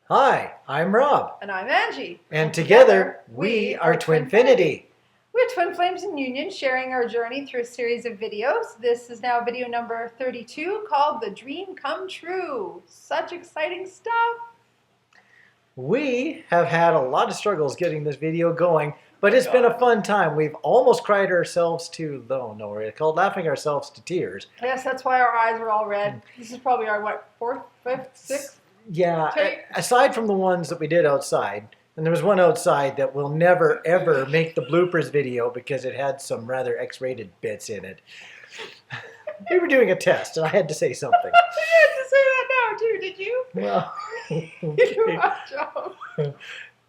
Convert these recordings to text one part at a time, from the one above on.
Hi, I'm Rob. And I'm Angie. And together, we are TwinFinity. We're twin flames in union, sharing our journey through a series of videos. This is now video number 32 called The Dream Come True. Such exciting stuff. We have had a lot of struggles getting this video going, but it's been a fun time. We've almost cried ourselves to, we're called laughing ourselves to tears. Yes, that's why our eyes are all red. This is probably our, fourth, fifth, sixth? Yeah, aside from the ones that we did outside, and there was one outside that will never ever make the bloopers video because it had some rather X-rated bits in it. We were doing a test and I had to say something. You had to say that now too, did you? Well, okay.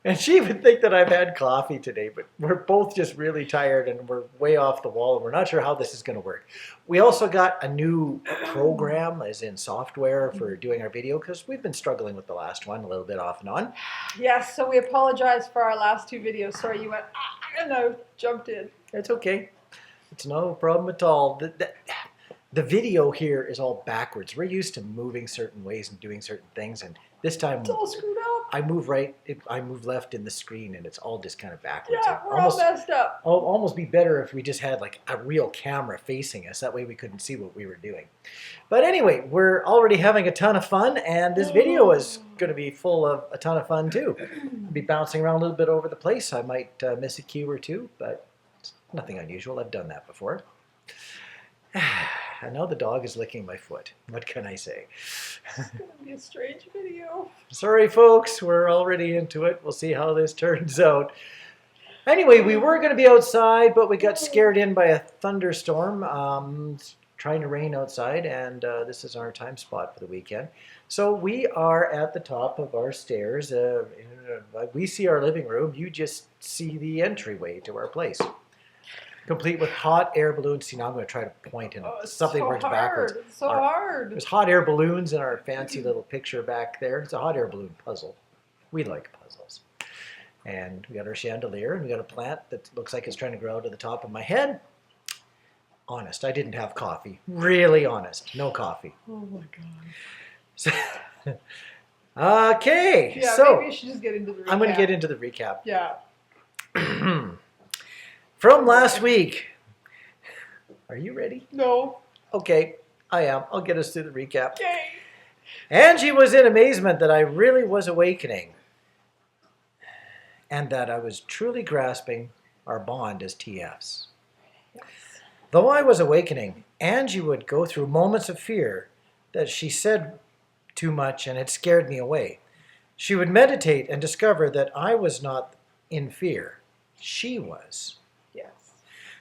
And she would think that I've had coffee today, but we're both just really tired and we're way off the wall and we're not sure how this is going to work. We also got a new program, as in software, for doing our video because we've been struggling with the last one a little bit off and on. Yes, so we apologize for our last two videos. Sorry, you went, and I jumped in. It's okay. It's no problem at all. The video here is all backwards. We're used to moving certain ways and doing certain things, and this time it's all screwed up. I move right, I move left in the screen, and it's all just kind of backwards. Yeah, we're all messed up. It'll almost be better if we just had like a real camera facing us. That way we couldn't see what we were doing. But anyway, we're already having a ton of fun, and this video is going to be full of a ton of fun too. I'll be bouncing around a little bit over the place. I might miss a cue or two, but it's nothing unusual. I've done that before. And now the dog is licking my foot. What can I say? It's going to be a strange video. Sorry, folks. We're already into it. We'll see how this turns out. Anyway, we were going to be outside, but we got scared in by a thunderstorm. It's trying to rain outside, and this is our time spot for the weekend. So we are at the top of our stairs. We see our living room. You just see the entryway to our place. Complete with hot air balloons. See, now I'm going to try to point and something works backwards. It's so hard. There's hot air balloons in our fancy little picture back there. It's a hot air balloon puzzle. We like puzzles. And we got our chandelier, and we got a plant that looks like it's trying to grow to the top of my head. Honest, I didn't have coffee. Really honest. No coffee. Oh my God. So, okay. Yeah, so maybe you should just get into the recap. I'm going to get into the recap. Yeah. From last week. Are you ready? No. Okay, I am. I'll get us through the recap. Okay. Angie was in amazement that I really was awakening and that I was truly grasping our bond as TFs. Yes. Though I was awakening, Angie would go through moments of fear that she said too much and it scared me away. She would meditate and discover that I was not in fear. She was. Yes.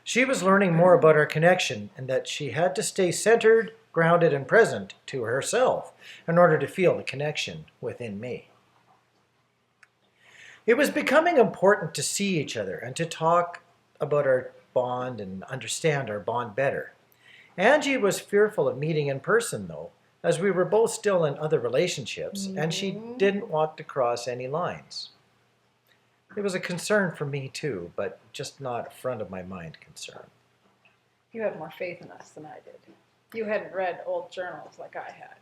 She was learning more about our connection and that she had to stay centered, grounded, and present to herself in order to feel the connection within me. It was becoming important to see each other and to talk about our bond and understand our bond better. Angie was fearful of meeting in person, though, as we were both still in other relationships, and she didn't want to cross any lines. It was a concern for me too, but just not a front of my mind concern. You had more faith in us than I did. You hadn't read old journals like I had.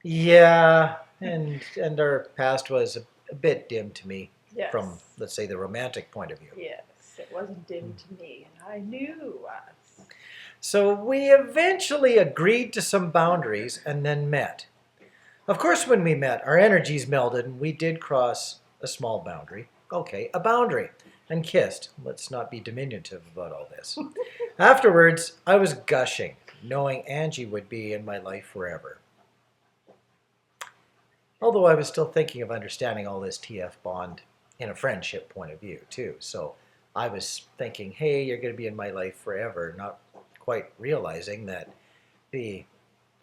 Yeah, and our past was a bit dim to me. Yes. From, let's say, the romantic point of view. Yes, it wasn't dim to me, and I knew us. So we eventually agreed to some boundaries and then met. Of course, when we met, our energies melded and we did cross a small boundary. Okay, a boundary. And kissed. Let's not be diminutive about all this. Afterwards, I was gushing, knowing Angie would be in my life forever. Although I was still thinking of understanding all this TF bond in a friendship point of view, too. So I was thinking, hey, you're going to be in my life forever, not quite realizing that the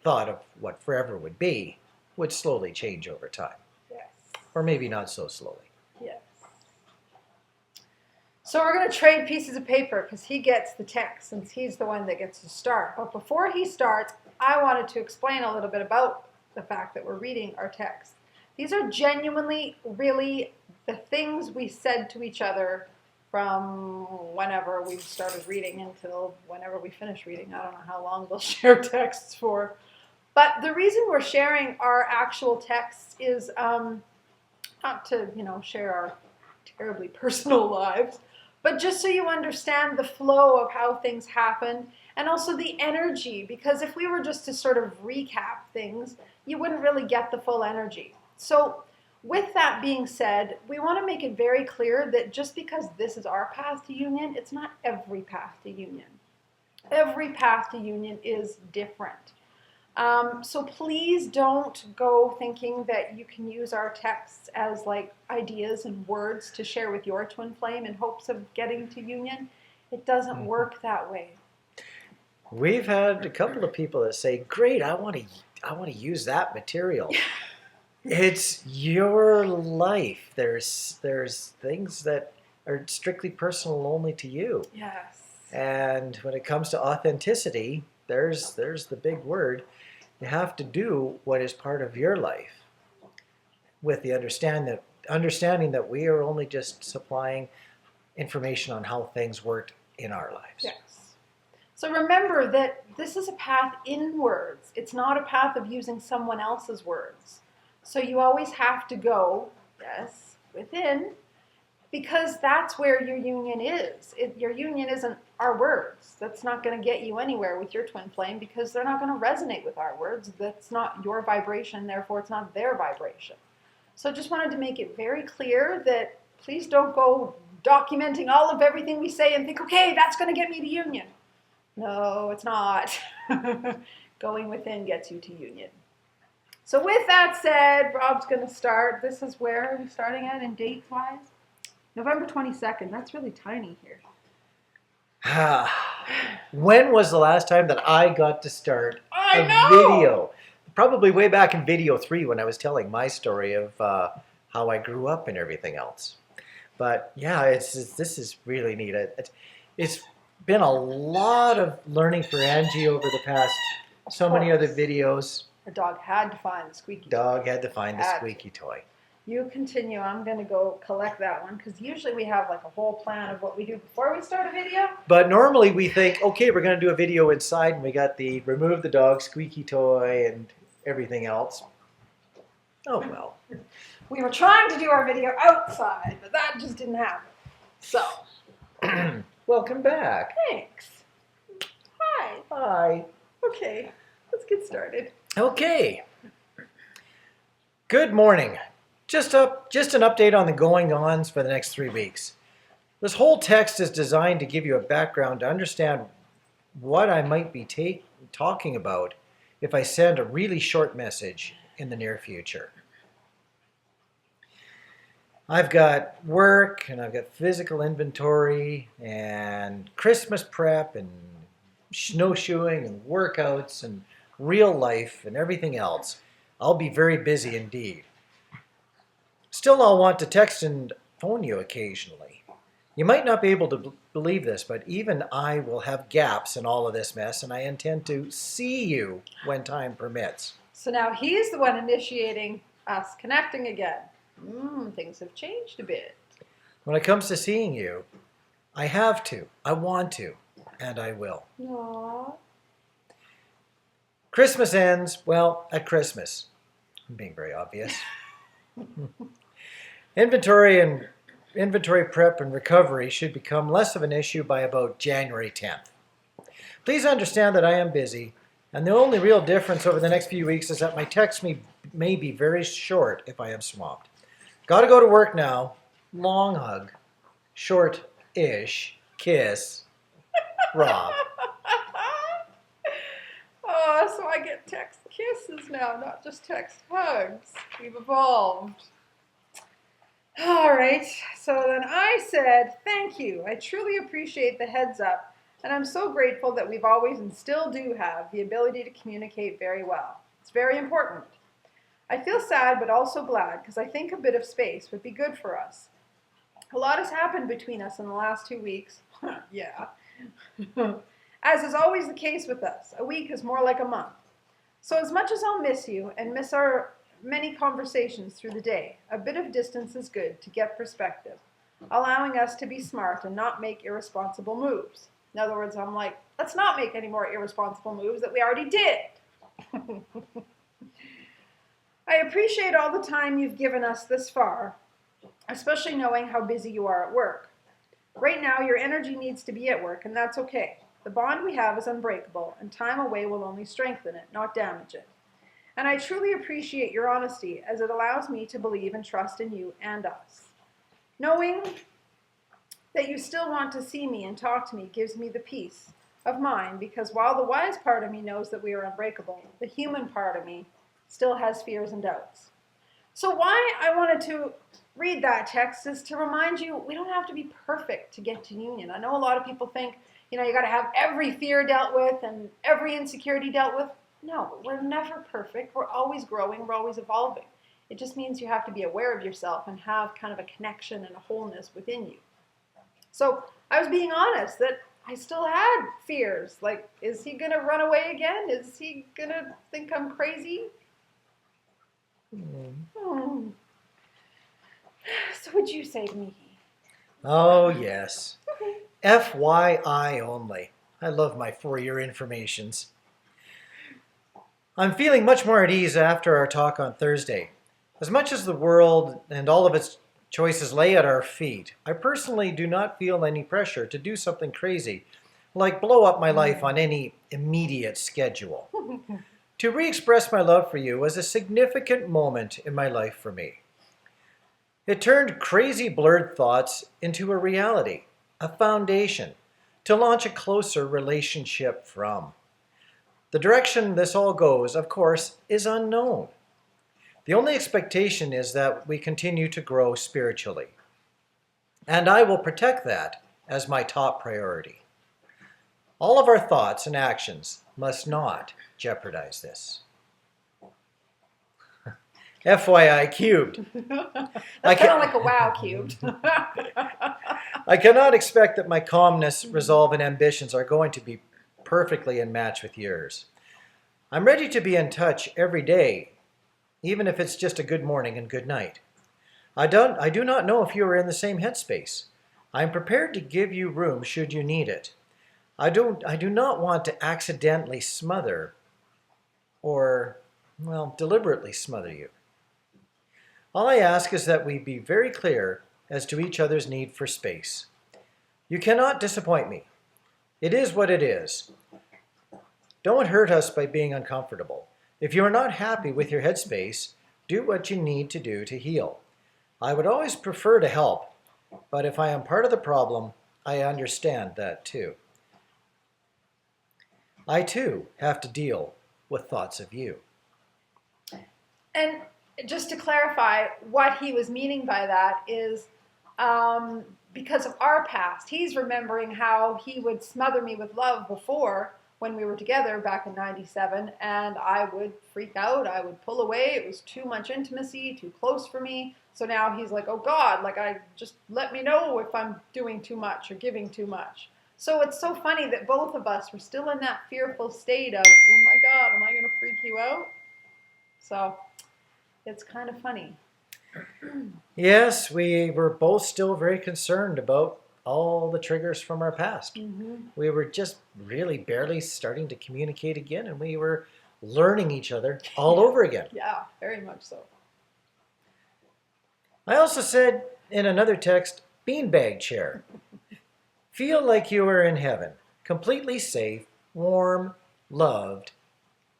thought of what forever would be would slowly change over time. Yes. Or maybe not so slowly. Yes. So we're going to trade pieces of paper because he gets the text since he's the one that gets to start. But before he starts, I wanted to explain a little bit about the fact that we're reading our text. These are genuinely, really the things we said to each other from whenever we started reading until whenever we finish reading. I don't know how long we'll share texts for. But the reason we're sharing our actual texts is not to, share our terribly personal lives, but just so you understand the flow of how things happen and also the energy, because if we were just to sort of recap things, you wouldn't really get the full energy. So with that being said, we want to make it very clear that just because this is our path to union, it's not every path to union. Every path to union is different. So please don't go thinking that you can use our texts as like ideas and words to share with your twin flame in hopes of getting to union. It doesn't work that way. We've had a couple of people that say, "Great, I want to use that material." It's your life. There's things that are strictly personal only to you. Yes. And when it comes to authenticity, there's the big word. You have to do what is part of your life with the understanding that we are only just supplying information on how things worked in our lives. Yes. So remember that this is a path inwards. It's not a path of using someone else's words. So you always have to go, yes, within, because that's where your union is. Your union isn't our words. That's not going to get you anywhere with your twin flame because they're not going to resonate with our words. That's not your vibration, therefore it's not their vibration. So just wanted to make it very clear that please don't go documenting all of everything we say and think, okay, that's going to get me to union. No, it's not. Going within gets you to union. So with that said, Rob's going to start. This is where are we starting at in dates-wise? November 22nd. That's really tiny here. When was the last time that I got to start a video? Probably way back in video 3 when I was telling my story of how I grew up and everything else. But yeah, this is really neat. It's been a lot of learning for Angie over the past many other videos. The dog had to find the squeaky toy. Dog had to find the squeaky toy. You continue. I'm going to go collect that one because usually we have like a whole plan of what we do before we start a video. But normally we think, okay, we're going to do a video inside and we got the remove the dog squeaky toy and everything else. Oh, well. We were trying to do our video outside, but that just didn't happen. So. Welcome back. Thanks. Hi. Hi. Okay, let's get started. Okay. Good morning. Just an update on the going-ons for the next 3 weeks. This whole text is designed to give you a background to understand what I might be talking about if I send a really short message in the near future. I've got work and I've got physical inventory and Christmas prep and snowshoeing and workouts and real life and everything else. I'll be very busy indeed. Still, I'll want to text and phone you occasionally. You might not be able to believe this, but even I will have gaps in all of this mess, and I intend to see you when time permits. So now he's the one initiating us connecting again. Things have changed a bit. When it comes to seeing you, I have to, I want to, and I will. Aww. Christmas ends, well, at Christmas. I'm being very obvious. Inventory prep and recovery should become less of an issue by about January 10th. Please understand that I am busy, and the only real difference over the next few weeks is that my text may be very short if I am swamped. Gotta go to work now. Long hug. Short-ish kiss. Rob. Oh, so I get text kisses now, not just text hugs. We've evolved. All right, so then I said, thank you. I truly appreciate the heads up, and I'm so grateful that we've always and still do have the ability to communicate very well. It's very important. I feel sad but also glad because I think a bit of space would be good for us. A lot has happened between us in the last 2 weeks. Yeah. As is always the case with us, a week is more like a month. So as much as I'll miss you and miss our many conversations through the day, a bit of distance is good to get perspective, allowing us to be smart and not make irresponsible moves. In other words, I'm like, let's not make any more irresponsible moves that we already did. I appreciate all the time you've given us this far, especially knowing how busy you are at work. Right now, your energy needs to be at work, and that's okay. The bond we have is unbreakable, and time away will only strengthen it, not damage it. And I truly appreciate your honesty, as it allows me to believe and trust in you and us. Knowing that you still want to see me and talk to me gives me the peace of mind, because while the wise part of me knows that we are unbreakable, the human part of me still has fears and doubts. So why I wanted to read that text is to remind you we don't have to be perfect to get to union. I know a lot of people think, you got to have every fear dealt with and every insecurity dealt with. No, we're never perfect. We're always growing. We're always evolving. It just means you have to be aware of yourself and have kind of a connection and a wholeness within you. So I was being honest that I still had fears. Like, is he going to run away again? Is he going to think I'm crazy? So what'd you say to me? Oh, yes. FYI only. I love my for-your informations. I'm feeling much more at ease after our talk on Thursday. As much as the world and all of its choices lay at our feet, I personally do not feel any pressure to do something crazy, like blow up my life on any immediate schedule. To re-express my love for you was a significant moment in my life for me. It turned crazy blurred thoughts into a reality, a foundation, to launch a closer relationship from. The direction this all goes, of course, is unknown. The only expectation is that we continue to grow spiritually. And I will protect that as my top priority. All of our thoughts and actions must not jeopardize this. FYI cubed. That's kind of like a wow cubed. I cannot expect that my calmness, resolve, and ambitions are going to be perfectly in match with yours. I'm ready to be in touch every day, even if it's just a good morning and good night. I do not know if you are in the same headspace. I am prepared to give you room should you need it. I do not want to accidentally smother or, deliberately smother you. All I ask is that we be very clear as to each other's need for space. You cannot disappoint me. It is what it is. Don't hurt us by being uncomfortable. If you are not happy with your headspace, do what you need to do to heal. I would always prefer to help, but if I am part of the problem, I understand that too. I too have to deal with thoughts of you. And just to clarify, what he was meaning by that is because of our past. He's remembering how he would smother me with love before when we were together back in 97, and I would freak out. I would pull away. It was too much intimacy, too close for me. So now he's like, oh God, like I just let me know if I'm doing too much or giving too much. So it's so funny that both of us were still in that fearful state of, oh my God, am I going to freak you out? So it's kind of funny. Yes, we were both still very concerned about all the triggers from our past. Mm-hmm. We were just really barely starting to communicate again, and we were learning each other all over again. Yeah, very much so. I also said in another text, beanbag chair. Feel like you are in heaven, completely safe, warm, loved,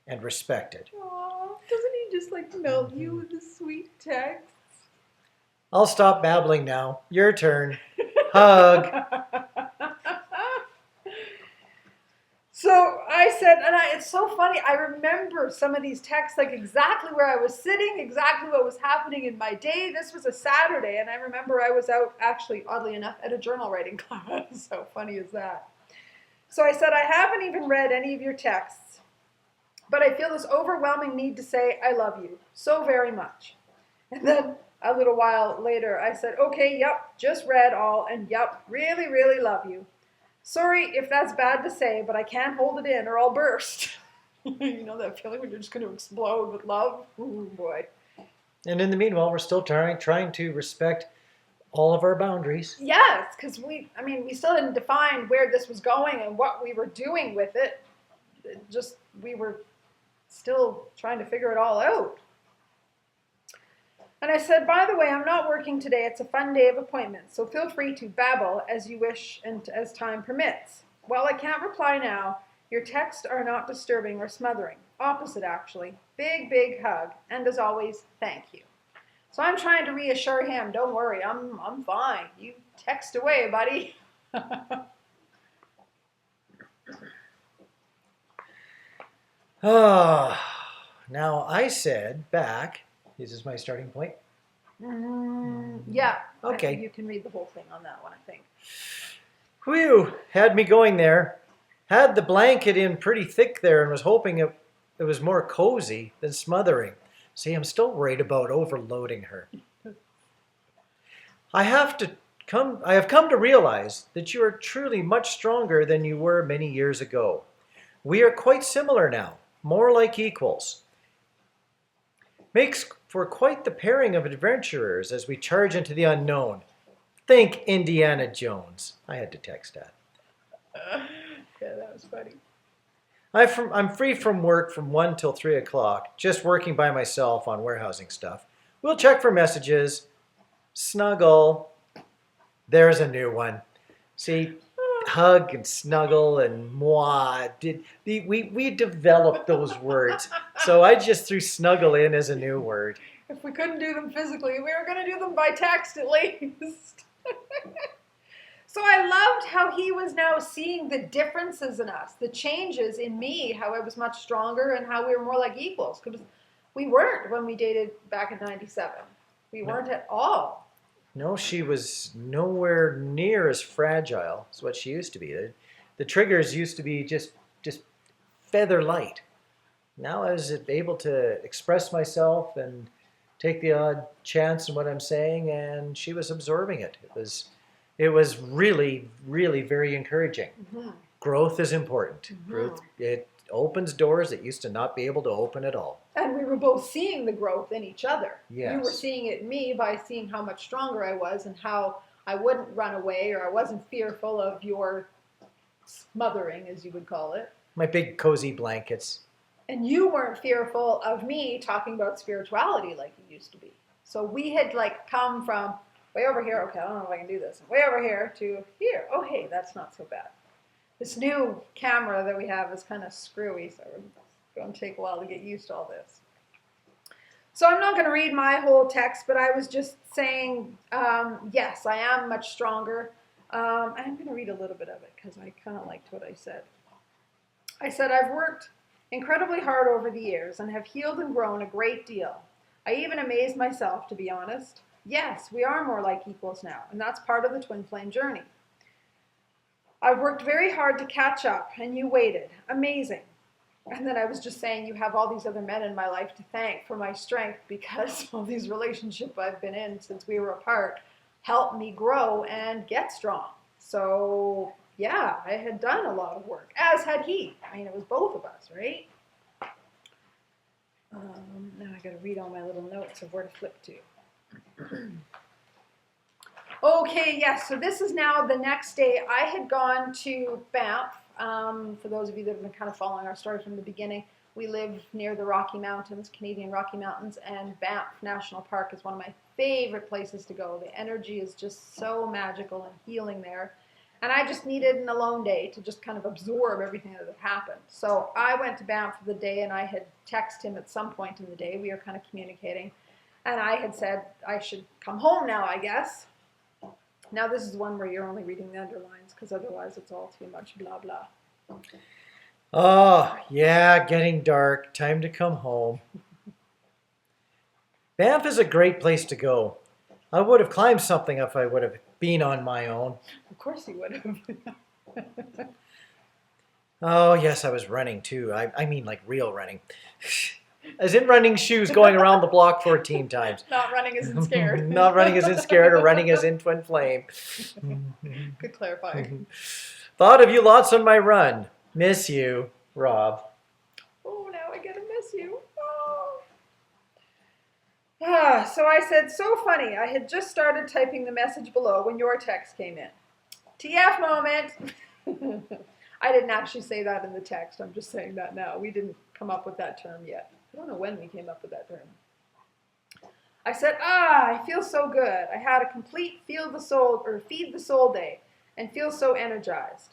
and respected. Aww, doesn't he just like melt you with his sweet texts? I'll stop babbling now. Your turn. Hug. So I said, and it's so funny, I remember some of these texts, like exactly where I was sitting, exactly what was happening in my day. This was a Saturday, and I remember I was out, actually, oddly enough, at a journal writing class. How funny is that? So I said, I haven't even read any of your texts, but I feel this overwhelming need to say, I love you so very much. And then a little while later, I said, okay, yep, just read all, and yep, really, really love you. Sorry if that's bad to say, but I can't hold it in or I'll burst. You know that feeling when you're just going to explode with love? Ooh, boy. And in the meanwhile, we're still trying to respect all of our boundaries. Yes, because we still didn't define where this was going and what we were doing with it. We were still trying to figure it all out. And I said, by the way, I'm not working today. It's a fun day of appointments, so feel free to babble as you wish and as time permits. While I can't reply now, your texts are not disturbing or smothering. Opposite, actually. Big, big hug. And as always, thank you. So I'm trying to reassure him, don't worry, I'm fine. You text away, buddy. Now I said back, this is my starting point. Yeah. Okay. You can read the whole thing on that one, I think. Whew, had me going there. Had the blanket in pretty thick there and was hoping it was more cozy than smothering. See, I'm still worried about overloading her. I have come to realize that you are truly much stronger than you were many years ago. We are quite similar now, more like equals. Makes for quite the pairing of adventurers as we charge into the unknown. Think Indiana Jones. I had to text that. Yeah, that was funny. I'm free from work from 1 till 3 o'clock, just working by myself on warehousing stuff. We'll check for messages. Snuggle. There's a new one. See, hug and snuggle and moi. We developed those words. So I just threw snuggle in as a new word. If we couldn't do them physically, we were going to do them by text at least. So I loved how he was now seeing the differences in us, the changes in me, how I was much stronger and how we were more like equals. Because we weren't when we dated back in 97. We weren't at all. No, she was nowhere near as fragile as what she used to be. The triggers used to be just feather light. Now I was able to express myself and take the odd chance in what I'm saying, and she was absorbing it. It was really, really very encouraging. Mm-hmm. Growth is important. Mm-hmm. Growth, it opens doors that used to not be able to open at all. And we were both seeing the growth in each other. Yes. You were seeing it in me by seeing how much stronger I was and how I wouldn't run away or I wasn't fearful of your smothering, as you would call it. My big cozy blankets. And you weren't fearful of me talking about spirituality like you used to be. So we had like come from way over here, okay, I don't know if I can do this, way over here to here. Oh, hey, that's not so bad. This new camera that we have is kind of screwy, so it's going to take a while to get used to all this. So I'm not going to read my whole text, but I was just saying, yes, I am much stronger. I'm going to read a little bit of it because I kind of liked what I said. I said, I've worked incredibly hard over the years and have healed and grown a great deal. I even amazed myself, to be honest. Yes, we are more like equals now, and that's part of the twin flame journey. I've worked very hard to catch up, and you waited. Amazing. And then I was just saying, you have all these other men in my life to thank for my strength because all these relationships I've been in since we were apart helped me grow and get strong. So, yeah, I had done a lot of work, as had he. I mean, it was both of us, right? Now I got to read all my little notes of where to flip to. Okay, yes, so this is now the next day. I had gone to Banff. For those of you that have been kind of following our story from the beginning, we live near the Rocky Mountains, Canadian Rocky Mountains, and Banff National Park is one of my favorite places to go. The energy is just so magical and healing there. And I just needed an alone day to just kind of absorb everything that had happened. So I went to Banff for the day, and I had texted him at some point in the day. We were kind of communicating. And I had said I should come home now, I guess. Now this is one where you're only reading the underlines because otherwise it's all too much blah blah. Oh, yeah, getting dark. Time to come home. Banff is a great place to go. I would have climbed something if I would have been on my own. Of course you would have. Oh, yes, I was running too. I mean like real running. As in running shoes going around the block 14 times. Not running as in scared. Not running as in scared or running as in twin flame. Good clarifying. Thought of you lots on my run. Miss you, Rob. Oh, now I get to miss you. Oh. So I said, so funny. I had just started typing the message below when your text came in. TF moment. I didn't actually say that in the text. I'm just saying that now. We didn't come up with that term yet. I don't know when we came up with that term. I said, I feel so good. I had a complete feed the soul day and feel so energized.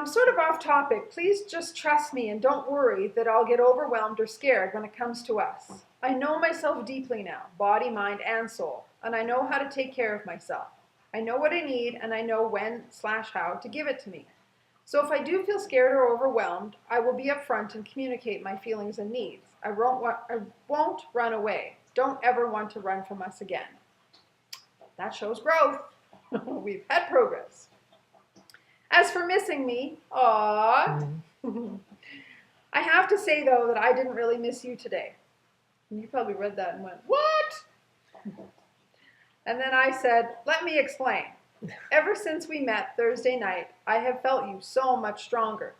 Sort of off topic, please just trust me and don't worry that I'll get overwhelmed or scared when it comes to us. I know myself deeply now, body, mind, and soul, and I know how to take care of myself. I know what I need, and I know when/how to give it to me. So if I do feel scared or overwhelmed, I will be upfront and communicate my feelings and needs. I won't run away. Don't ever want to run from us again. That shows growth. We've had progress. As for missing me, I have to say, though, that I didn't really miss you today. You probably read that and went, what? And then I said, let me explain. Ever since we met Thursday night, I have felt you so much stronger.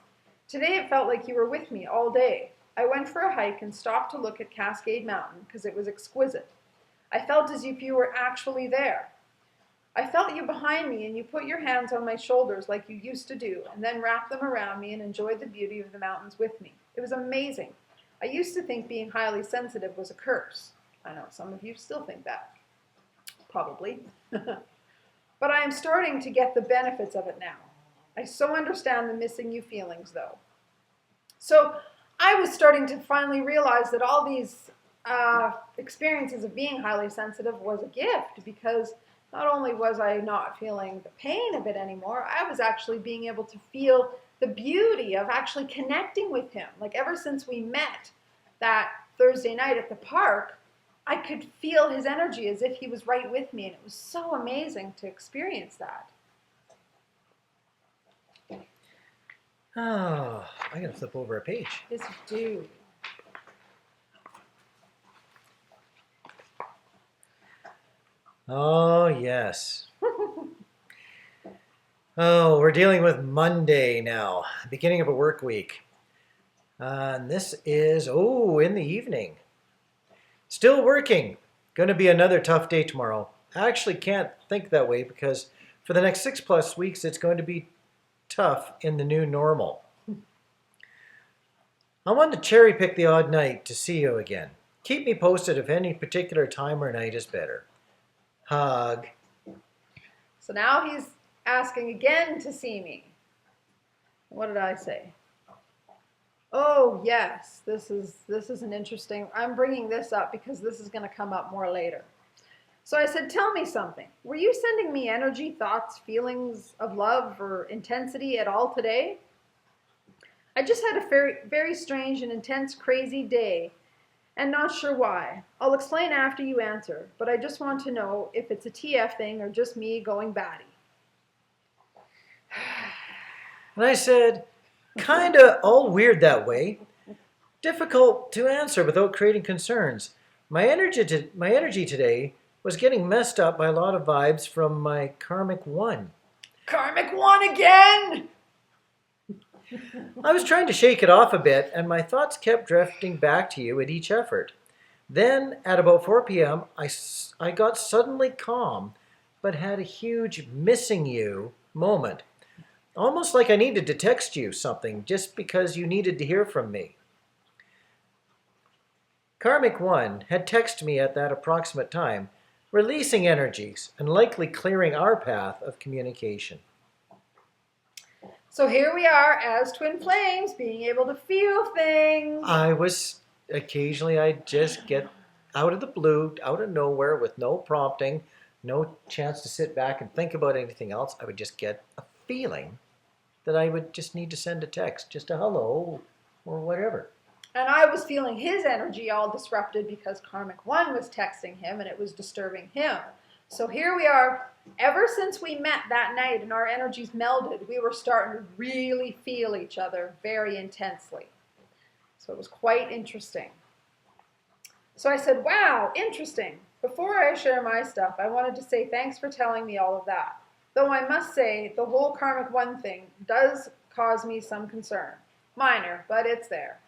Today it felt like you were with me all day. I went for a hike and stopped to look at Cascade Mountain because it was exquisite. I felt as if you were actually there. I felt you behind me and you put your hands on my shoulders like you used to do and then wrapped them around me and enjoyed the beauty of the mountains with me. It was amazing. I used to think being highly sensitive was a curse. I know some of you still think that. Probably. But I am starting to get the benefits of it now. I so understand the missing you feelings, though. So I was starting to finally realize that all these experiences of being highly sensitive was a gift, because not only was I not feeling the pain of it anymore, I was actually being able to feel the beauty of actually connecting with him. Like ever since we met that Thursday night at the park, I could feel his energy as if he was right with me, and it was so amazing to experience that. Oh, I'm going to flip over a page. Yes, you do. Oh, yes. Oh, we're dealing with Monday now, beginning of a work week. And this is, in the evening. Still working. Going to be another tough day tomorrow. I actually can't think that way because for the next 6+ weeks, it's going to be tough in the new normal. I want to cherry pick the odd night to see you again. Keep me posted if any particular time or night is better. Hug. So now he's asking again to see me. What did I say? Oh, yes, this is an interesting, I'm bringing this up because this is going to come up more later. So I said, tell me something. Were you sending me energy, thoughts, feelings of love or intensity at all today? I just had a very, very strange and intense, crazy day and not sure why. I'll explain after you answer, but I just want to know if it's a TF thing or just me going batty. And I said, kinda all weird that way. Difficult to answer without creating concerns. My energy today was getting messed up by a lot of vibes from my Karmic One. Karmic One again! I was trying to shake it off a bit, and my thoughts kept drifting back to you at each effort. Then, at about 4 p.m., I got suddenly calm, but had a huge missing you moment. Almost like I needed to text you something just because you needed to hear from me. Karmic One had texted me at that approximate time, releasing energies and likely clearing our path of communication. So here we are as twin flames, being able to feel things. Occasionally I'd just get out of the blue, out of nowhere with no prompting, no chance to sit back and think about anything else. I would just get a feeling that I would just need to send a text, just a hello or whatever. And I was feeling his energy all disrupted because Karmic One was texting him and it was disturbing him. So here we are. Ever since we met that night and our energies melded, we were starting to really feel each other very intensely. So it was quite interesting. So I said, wow, interesting. Before I share my stuff, I wanted to say thanks for telling me all of that. Though I must say, the whole Karmic One thing does cause me some concern. Minor, but it's there.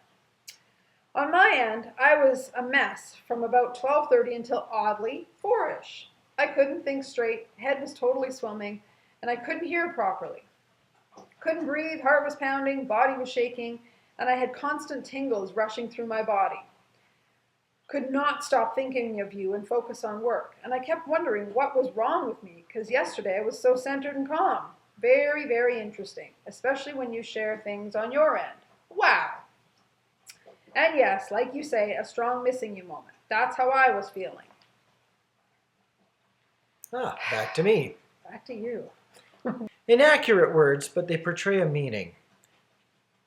On my end, I was a mess from about 12:30 until oddly 4-ish. I couldn't think straight, head was totally swimming, and I couldn't hear properly. Couldn't breathe, heart was pounding, body was shaking, and I had constant tingles rushing through my body. could not stop thinking of you and focus on work. And I kept wondering what was wrong with me, because yesterday I was so centered and calm. Very, very interesting, especially when you share things on your end. Wow. And yes, like you say, a strong missing you moment. That's how I was feeling. Ah, back to me. Back to you. Inaccurate words, but they portray a meaning.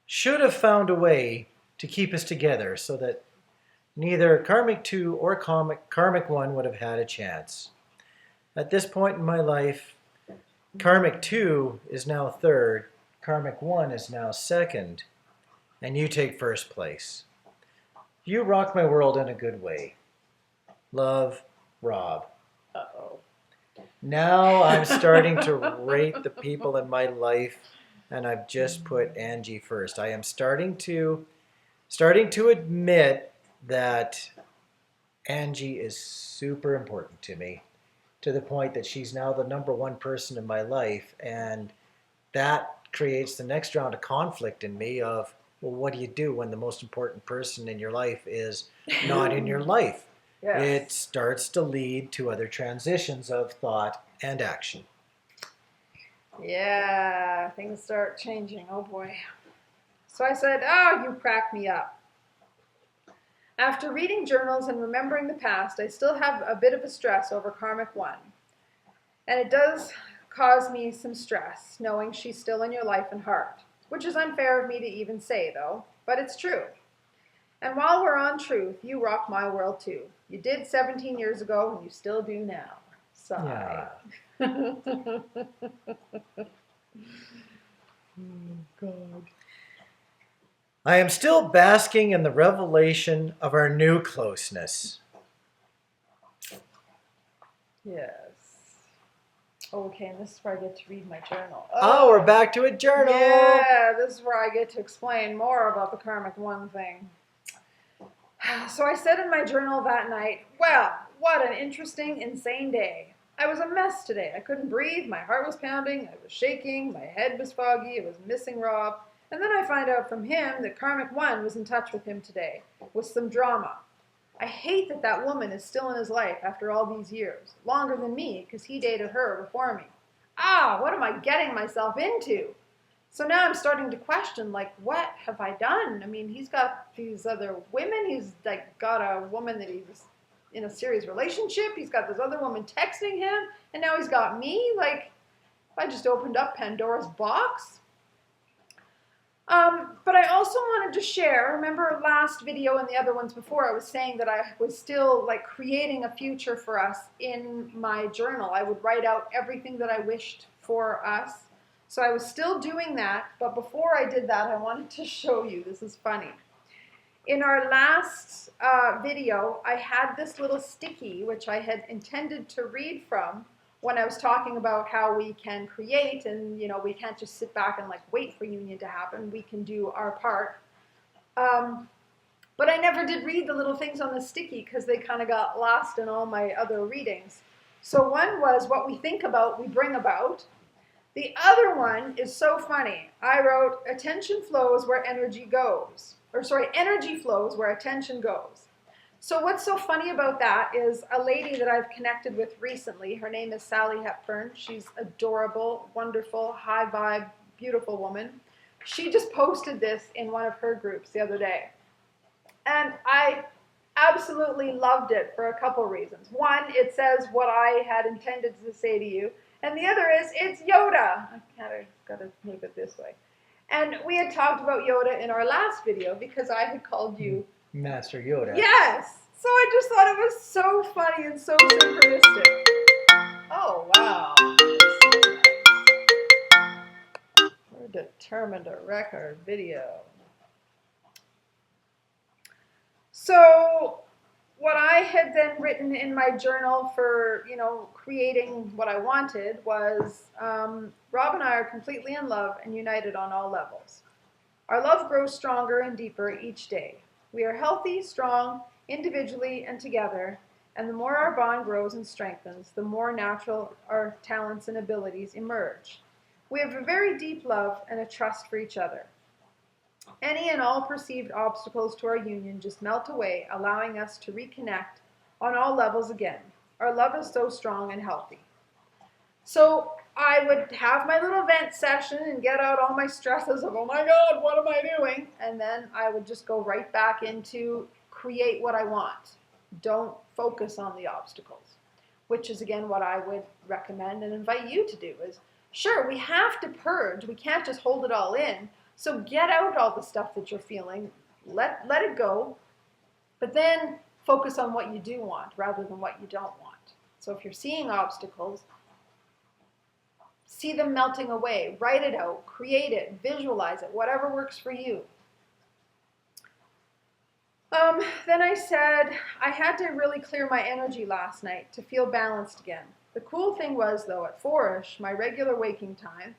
Should have found a way to keep us together so that neither Karmic 2 or Karmic 1 would have had a chance. At this point in my life, Karmic 2 is now third, Karmic 1 is now second, and you take first place. You rock my world in a good way. Love, Rob. Uh-oh. Now I'm starting to rate the people in my life, and I've just put Angie first. I am starting to admit that Angie is super important to me, to the point that she's now the number one person in my life, and that creates the next round of conflict in me of, well, what do you do when the most important person in your life is not in your life? Yes. It starts to lead to other transitions of thought and action. Yeah, things start changing. Oh boy. So I said, oh, you crack me up. After reading journals and remembering the past, I still have a bit of a stress over Karmic 1. And it does cause me some stress, knowing she's still in your life and heart. Which is unfair of me to even say, though, but it's true. And while we're on truth, you rock my world too. You did 17 years ago, and you still do now. Sigh. Yeah. Oh, God. I am still basking in the revelation of our new closeness. Yes. Okay, and this is where I get to read my journal. Oh, we're back to a journal. Yeah, this is where I get to explain more about the Karmic 1 thing. So I said in my journal that night, well, what an interesting, insane day. I was a mess today. I couldn't breathe. My heart was pounding. I was shaking. My head was foggy. I was missing Rob. And then I find out from him that Karmic 1 was in touch with him today with some drama. I hate that that woman is still in his life after all these years. Longer than me, because he dated her before me. What am I getting myself into? So now I'm starting to question, like, what have I done? I mean, he's got these other women. He's like got a woman that he's in a serious relationship. He's got this other woman texting him, and now he's got me. Like, I just opened up Pandora's box. But I also wanted to share, remember last video and the other ones before, I was saying that I was still like creating a future for us in my journal. I would write out everything that I wished for us. So I was still doing that, but before I did that, I wanted to show you. This is funny. In our last video, I had this little sticky, which I had intended to read from when I was talking about how we can create, and we can't just sit back and like wait for union to happen. We can do our part. But I never did read the little things on the sticky because they kind of got lost in all my other readings. So one was what we think about, we bring about. The other one is so funny. I wrote, attention flows where energy goes. Energy flows where attention goes. So what's so funny about that is a lady that I've connected with recently. Her name is Sally Hepburn. She's adorable, wonderful, high vibe, beautiful woman. She just posted this in one of her groups the other day. And I absolutely loved it for a couple reasons. One, it says what I had intended to say to you. And the other is, it's Yoda. I got to move it this way. And we had talked about Yoda in our last video because I had called you Master Yoda. Yes! So I just thought it was so funny and so synchronistic. Oh, wow. We're determined to wreck our video. So what I had then written in my journal for, creating what I wanted was, Rob and I are completely in love and united on all levels. Our love grows stronger and deeper each day. We are healthy, strong, individually and together, and the more our bond grows and strengthens, the more natural our talents and abilities emerge. We have a very deep love and a trust for each other. Any and all perceived obstacles to our union just melt away, allowing us to reconnect on all levels again. Our love is so strong and healthy. So I would have my little vent session and get out all my stresses of, oh my God, what am I doing? And then I would just go right back into create what I want. Don't focus on the obstacles, which is again what I would recommend and invite you to do is, sure, we have to purge. We can't just hold it all in. So get out all the stuff that you're feeling. Let it go. But then focus on what you do want rather than what you don't want. So if you're seeing obstacles, see them melting away. Write it out. Create it. Visualize it. Whatever works for you. Then I said I had to really clear my energy last night to feel balanced again. The cool thing was, though, at 4-ish, my regular waking time,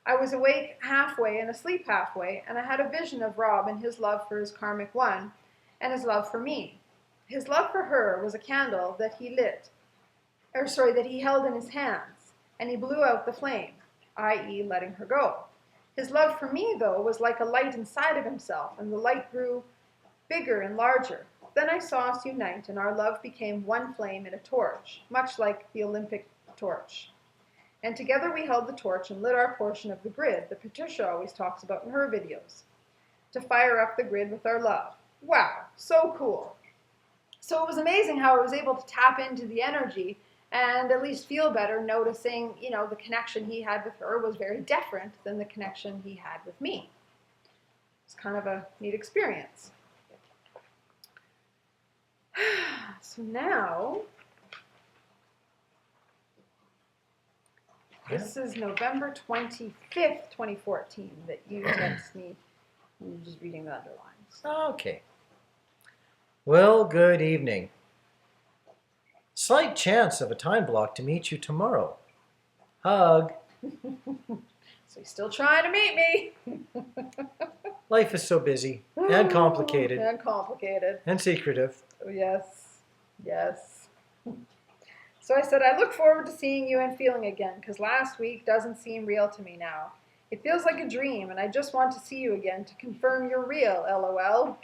I was awake halfway and asleep halfway, and I had a vision of Rob and his love for his karmic one and his love for me. His love for her was a candle that he that he held in his hands, and he blew out the flame, i.e. letting her go. His love for me, though, was like a light inside of himself, and the light grew bigger and larger. Then I saw us unite, and our love became one flame in a torch, much like the Olympic torch. And together we held the torch and lit our portion of the grid that Patricia always talks about in her videos, to fire up the grid with our love. Wow, so cool. So it was amazing how I was able to tap into the energy and at least feel better, noticing, the connection he had with her was very different than the connection he had with me. It's kind of a neat experience. So now, this is November 25th, 2014 that you text me. I'm just reading the underlines. Okay. Well, good evening. Slight chance of a time block to meet you tomorrow. Hug. So he's still trying to meet me. Life is so busy and complicated. And complicated. And secretive. Oh, yes. Yes. So I said, I look forward to seeing you and feeling again, because last week doesn't seem real to me now. It feels like a dream, and I just want to see you again to confirm you're real, LOL.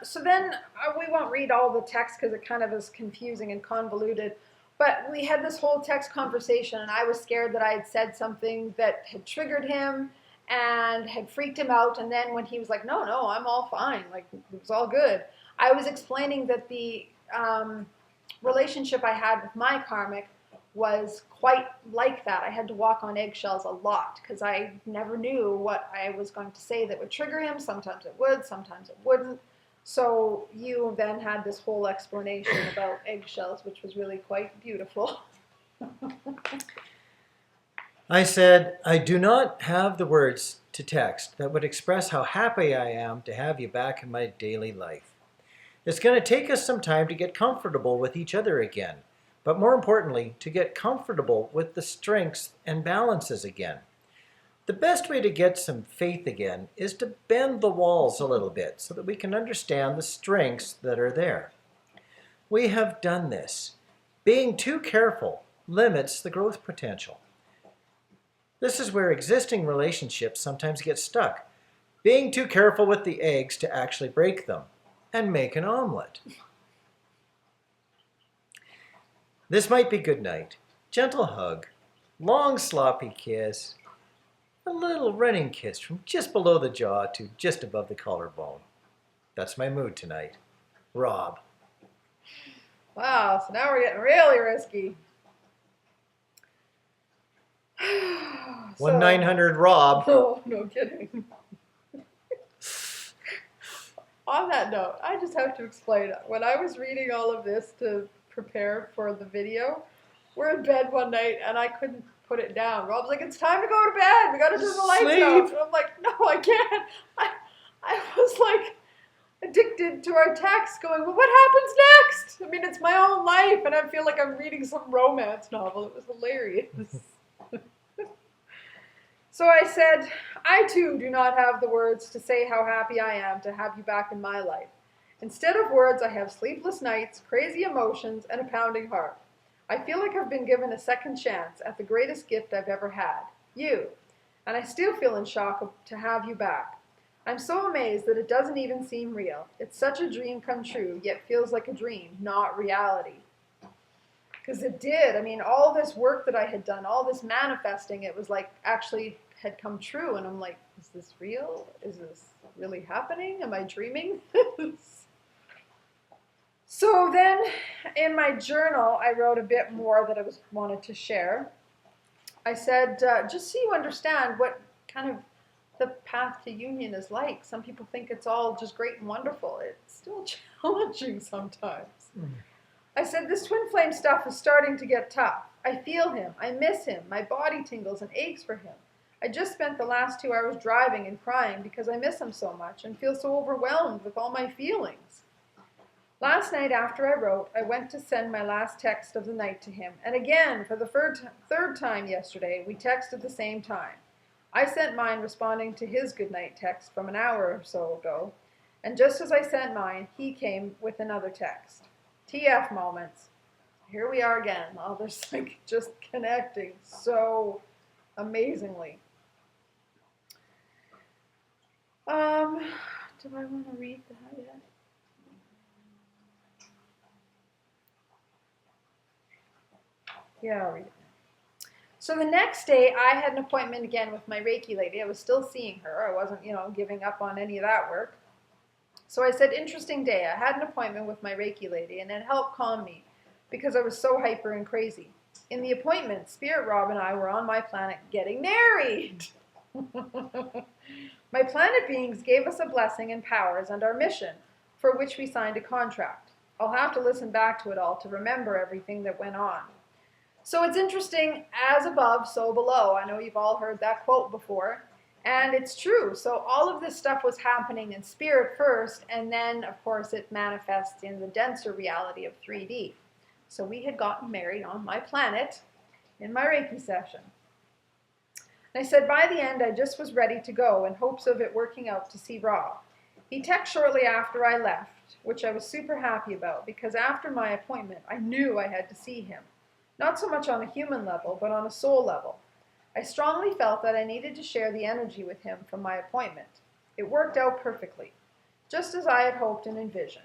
So then we won't read all the text because it kind of is confusing and convoluted. But we had this whole text conversation, and I was scared that I had said something that had triggered him and had freaked him out. And then when he was like, no, I'm all fine. Like, it was all good. I was explaining that the relationship I had with my karmic was quite like that. I had to walk on eggshells a lot because I never knew what I was going to say that would trigger him. Sometimes it would, sometimes it wouldn't. So you then had this whole explanation about eggshells, which was really quite beautiful. I said, I do not have the words to text that would express how happy I am to have you back in my daily life. It's going to take us some time to get comfortable with each other again, but more importantly, to get comfortable with the strengths and balances again. The best way to get some faith again is to bend the walls a little bit so that we can understand the strengths that are there. We have done this. Being too careful limits the growth potential. This is where existing relationships sometimes get stuck. Being too careful with the eggs to actually break them and make an omelet. This might be good night. Gentle hug, long sloppy kiss, a little running kiss from just below the jaw to just above the collarbone. That's my mood tonight. Rob. Wow, so now we're getting really risky. 1-900 Rob. Oh, no kidding. On that note, I just have to explain. When I was reading all of this to prepare for the video, we're in bed one night and I couldn't put it down. Rob's like, it's time to go to bed. We got to turn the lights off. And I'm like, no, I can't. I was like addicted to our text going, well, what happens next? I mean, it's my own life and I feel like I'm reading some romance novel. It was hilarious. So I said, I too do not have the words to say how happy I am to have you back in my life. Instead of words, I have sleepless nights, crazy emotions, and a pounding heart. I feel like I've been given a second chance at the greatest gift I've ever had, you. and I still feel in shock to have you back. I'm so amazed that it doesn't even seem real. It's such a dream come true, yet feels like a dream, not reality. Because it did. I mean, all this work that I had done, all this manifesting, it was like actually had come true. And I'm like, is this real? Is this really happening? Am I dreaming this? So then in my journal, I wrote a bit more that I wanted to share. I said, just so you understand what kind of the path to union is like. Some people think it's all just great and wonderful. It's still challenging sometimes. I said, this twin flame stuff is starting to get tough. I feel him. I miss him. My body tingles and aches for him. I just spent the last 2 hours driving and crying because I miss him so much and feel so overwhelmed with all my feelings. Last night after I wrote, I went to send my last text of the night to him. And again, for the third time yesterday, we texted the same time. I sent mine responding to his goodnight text from an hour or so ago. And just as I sent mine, he came with another text. TF moments. Here we are again. Oh, there's like just connecting so amazingly. Do I want to read that yet? Yeah, I'll read it. So the next day, I had an appointment again with my Reiki lady. I was still seeing her. I wasn't, giving up on any of that work. So I said, interesting day. I had an appointment with my Reiki lady, and it helped calm me because I was so hyper and crazy. In the appointment, Spirit Rob and I were on my planet getting married. My planet beings gave us a blessing and powers and our mission, for which we signed a contract. I'll have to listen back to it all to remember everything that went on. So it's interesting, as above, so below. I know you've all heard that quote before. And it's true. So all of this stuff was happening in spirit first, and then, of course, it manifests in the denser reality of 3D. So we had gotten married on my planet in my Reiki session. And I said by the end, I just was ready to go in hopes of it working out to see Rob. He texted shortly after I left, which I was super happy about, because after my appointment, I knew I had to see him. Not so much on a human level, but on a soul level. I strongly felt that I needed to share the energy with him from my appointment. It worked out perfectly, just as I had hoped and envisioned.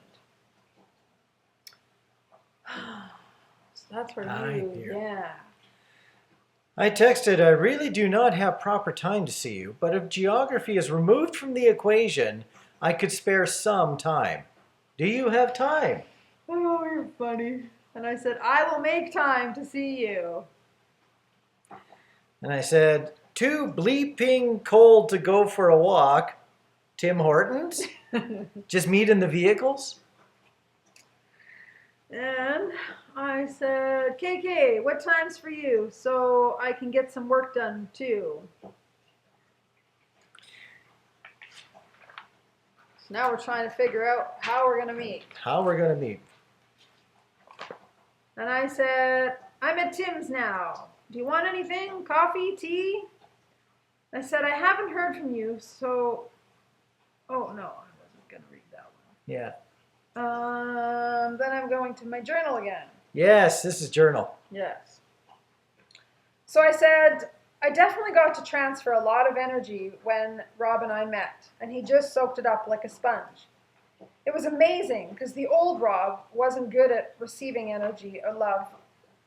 So that's for you, yeah. I texted, I really do not have proper time to see you, but if geography is removed from the equation, I could spare some time. Do you have time? Oh, you're funny. And I said, I will make time to see you. And I said, too bleeping cold to go for a walk. Tim Hortons? Just meet in the vehicles? And I said, KK, what time's for you so I can get some work done too? So now we're trying to figure out how we're going to meet. How we're going to meet. And I said, I'm at Tim's now. Do you want anything? Coffee? Tea? I said, I haven't heard from you, so... Oh, no, I wasn't going to read that one. Yeah. Then I'm going to my journal again. Yes, this is journal. Yes. So I said, I definitely got to transfer a lot of energy when Rob and I met, and he just soaked it up like a sponge. It was amazing, because the old Rob wasn't good at receiving energy or love,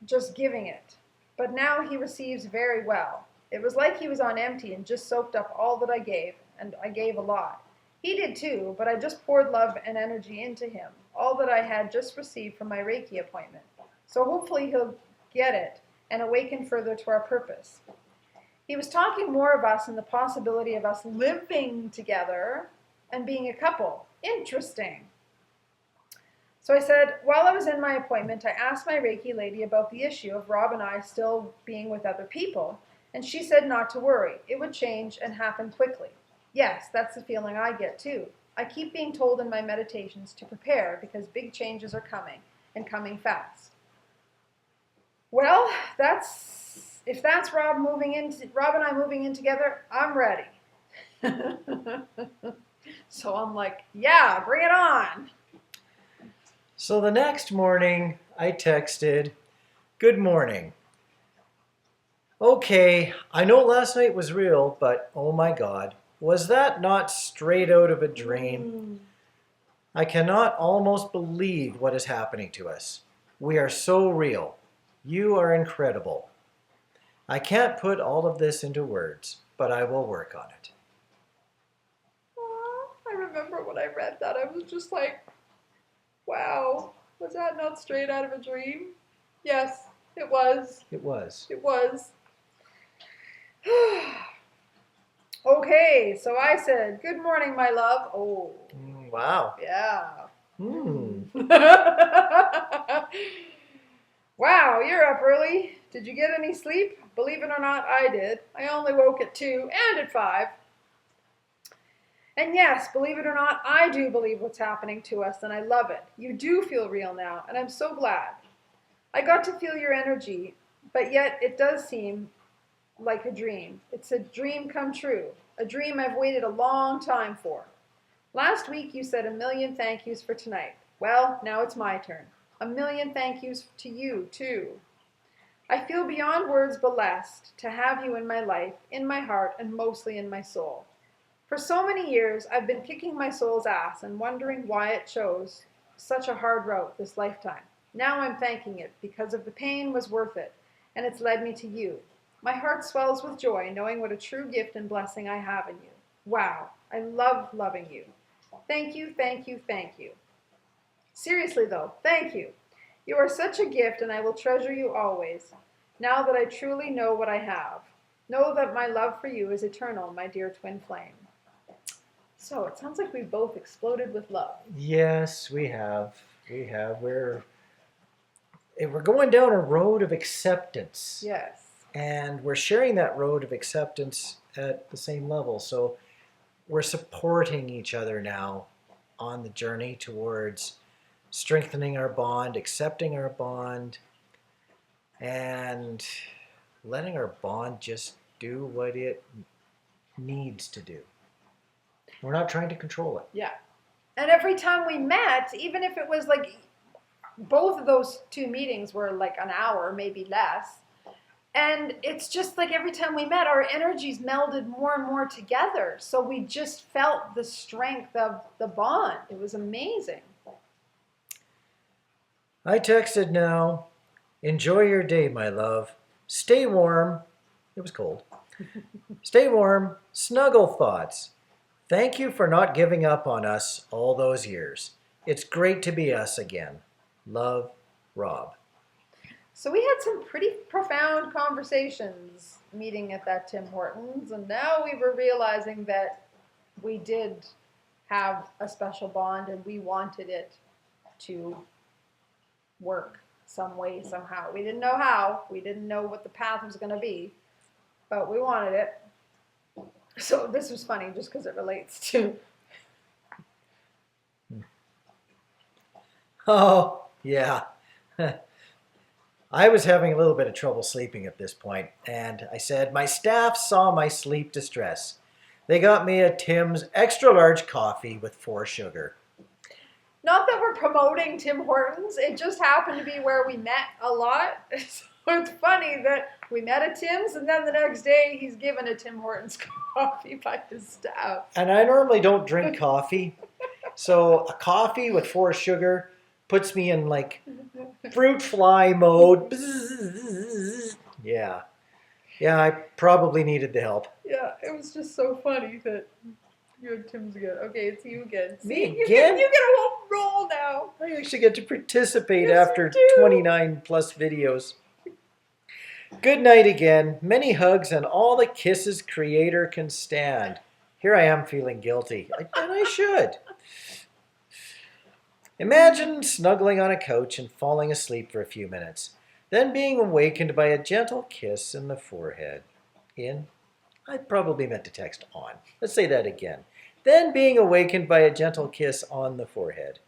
just giving it. But now he receives very well. It was like he was on empty and just soaked up all that I gave, and I gave a lot. He did too, but I just poured love and energy into him, all that I had just received from my Reiki appointment. So hopefully he'll get it and awaken further to our purpose. He was talking more of us and the possibility of us living together and being a couple. Interesting. So I said, while I was in my appointment, I asked my Reiki lady about the issue of Rob and I still being with other people, and she said not to worry. It would change and happen quickly. Yes, that's the feeling I get too. I keep being told in my meditations to prepare because big changes are coming, and coming fast. Well, if that's Rob and I moving in together, I'm ready. So I'm like, yeah, bring it on. So the next morning, I texted, good morning. Okay, I know last night was real, but oh my God, was that not straight out of a dream? I cannot almost believe what is happening to us. We are so real. You are incredible. I can't put all of this into words, but I will work on it. Aw, I remember when I read that, I was just like, wow, was that not straight out of a dream? Yes, it was. It was. It was. Okay, so I said, good morning, my love. Oh, Wow. yeah. Hmm. Wow, you're up early. Did you get any sleep? Believe it or not, I did. I only woke at 2 and at 5. And yes, believe it or not, I do believe what's happening to us, and I love it. You do feel real now, and I'm so glad. I got to feel your energy, but yet it does seem like a dream. It's a dream come true, a dream I've waited a long time for. Last week you said a million thank yous for tonight. Well, now it's my turn. A million thank yous to you, too. I feel beyond words blessed to have you in my life, in my heart, and mostly in my soul. For so many years, I've been kicking my soul's ass and wondering why it chose such a hard route this lifetime. Now I'm thanking it because of the pain was worth it, and it's led me to you. My heart swells with joy knowing what a true gift and blessing I have in you. Wow, I love loving you. Thank you, thank you, thank you. Seriously though, thank you. You are such a gift and I will treasure you always, now that I truly know what I have. Know that my love for you is eternal, my dear twin flame. So it sounds like we both exploded with love. Yes, we have. We have. We're going down a road of acceptance. Yes. And we're sharing that road of acceptance at the same level. So we're supporting each other now on the journey towards strengthening our bond, accepting our bond, and letting our bond just do what it needs to do. We're not trying to control it. Yeah. And every time we met, even if it was like both of those two meetings were like an hour, maybe less. And it's just like every time we met, our energies melded more and more together. So we just felt the strength of the bond. It was amazing. I texted now. Enjoy your day, my love. Stay warm. It was cold. Stay warm. Snuggle thoughts. Thank you for not giving up on us all those years. It's great to be us again. Love, Rob. So we had some pretty profound conversations meeting at that Tim Hortons. And now we were realizing that we did have a special bond and we wanted it to work some way, somehow. We didn't know how. We didn't know what the path was going to be. But we wanted it. So this was funny just because it relates to... Oh, yeah. I was having a little bit of trouble sleeping at this point, and I said, my staff saw my sleep distress. They got me a Tim's extra large coffee with 4 sugar. Not that we're promoting Tim Hortons, it just happened to be where we met a lot. So it's funny that we met at Tim's and then the next day he's given a Tim Hortons coffee by his staff. And I normally don't drink coffee, so a coffee with 4 sugar puts me in like fruit fly mode. Yeah. Yeah, I probably needed the help. Yeah, it was just so funny that you and Tim's again. Okay, it's you again. Me See, again? You get a whole roll now. I actually get to participate Yes, after you do. 29 plus videos. Good night again. Many hugs and all the kisses Creator can stand. Here I am feeling guilty. And I should. Imagine snuggling on a couch and falling asleep for a few minutes, then being awakened by a gentle kiss in the forehead. I probably meant to text on. Let's say that again. Then being awakened by a gentle kiss on the forehead.